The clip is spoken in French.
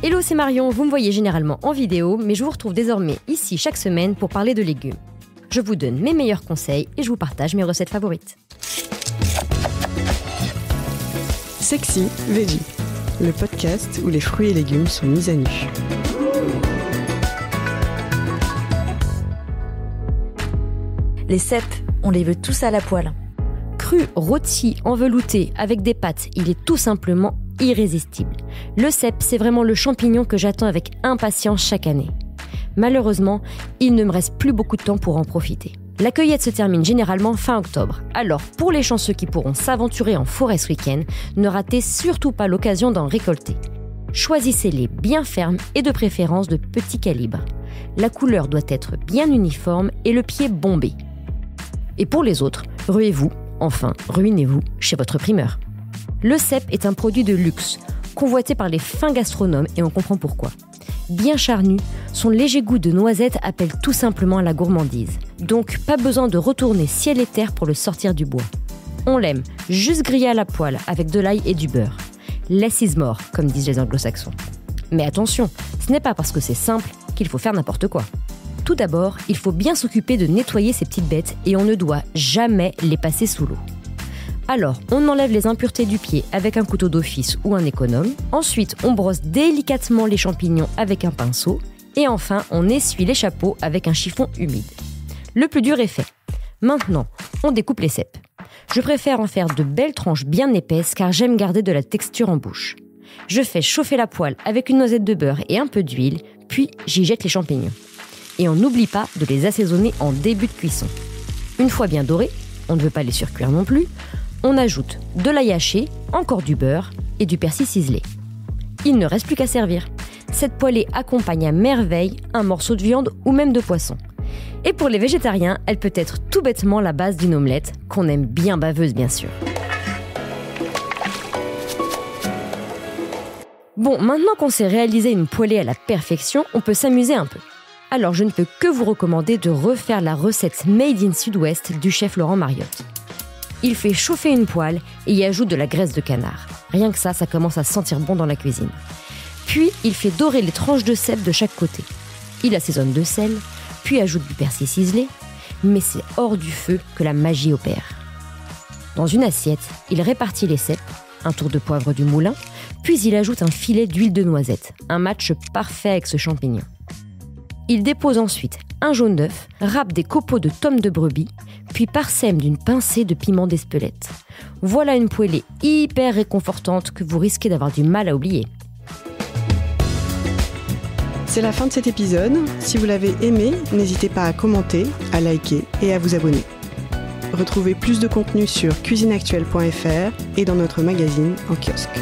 Hello, c'est Marion, vous me voyez généralement en vidéo, mais je vous retrouve désormais ici chaque semaine pour parler de légumes. Je vous donne mes meilleurs conseils et je vous partage mes recettes favorites. Sexy Veggie, le podcast où les fruits et légumes sont mis à nu. Les cèpes, on les veut tous à la poêle. Cru, rôti, envelouté, avec des pâtes, il est tout simplement irrésistible. Le cèpe, c'est vraiment le champignon que j'attends avec impatience chaque année. Malheureusement, il ne me reste plus beaucoup de temps pour en profiter. La cueillette se termine généralement fin octobre. Alors, pour les chanceux qui pourront s'aventurer en forêt ce week-end, ne ratez surtout pas l'occasion d'en récolter. Choisissez-les bien fermes et de préférence de petit calibre. La couleur doit être bien uniforme et le pied bombé. Et pour les autres, ruez-vous, enfin ruinez-vous chez votre primeur. Le cèpe est un produit de luxe, convoité par les fins gastronomes et on comprend pourquoi. Bien charnu, son léger goût de noisette appelle tout simplement à la gourmandise. Donc pas besoin de retourner ciel et terre pour le sortir du bois. On l'aime juste grillé à la poêle avec de l'ail et du beurre. Less is more, comme disent les anglo-saxons. Mais attention, ce n'est pas parce que c'est simple qu'il faut faire n'importe quoi. Tout d'abord, il faut bien s'occuper de nettoyer ces petites bêtes et on ne doit jamais les passer sous l'eau. Alors, on enlève les impuretés du pied avec un couteau d'office ou un économe. Ensuite, on brosse délicatement les champignons avec un pinceau. Et enfin, on essuie les chapeaux avec un chiffon humide. Le plus dur est fait. Maintenant, on découpe les cèpes. Je préfère en faire de belles tranches bien épaisses car j'aime garder de la texture en bouche. Je fais chauffer la poêle avec une noisette de beurre et un peu d'huile, puis j'y jette les champignons. Et on n'oublie pas de les assaisonner en début de cuisson. Une fois bien dorés, on ne veut pas les surcuire non plus, on ajoute de l'ail haché, encore du beurre et du persil ciselé. Il ne reste plus qu'à servir. Cette poêlée accompagne à merveille un morceau de viande ou même de poisson. Et pour les végétariens, elle peut être tout bêtement la base d'une omelette, qu'on aime bien baveuse bien sûr. Bon, maintenant qu'on s'est réalisé une poêlée à la perfection, on peut s'amuser un peu. Alors je ne peux que vous recommander de refaire la recette Made in Sud-Ouest du chef Laurent Mariotte. Il fait chauffer une poêle et y ajoute de la graisse de canard. Rien que ça commence à sentir bon dans la cuisine. Puis, il fait dorer les tranches de cèpe de chaque côté. Il assaisonne de sel, puis ajoute du persil ciselé, mais c'est hors du feu que la magie opère. Dans une assiette, il répartit les cèpes, un tour de poivre du moulin, puis il ajoute un filet d'huile de noisette, un match parfait avec ce champignon. Il dépose ensuite un jaune d'œuf, râpe des copeaux de tomes de brebis, puis parsème d'une pincée de piment d'Espelette. Voilà une poêlée hyper réconfortante que vous risquez d'avoir du mal à oublier. C'est la fin de cet épisode. Si vous l'avez aimé, n'hésitez pas à commenter, à liker et à vous abonner. Retrouvez plus de contenu sur cuisineactuelle.fr et dans notre magazine en kiosque.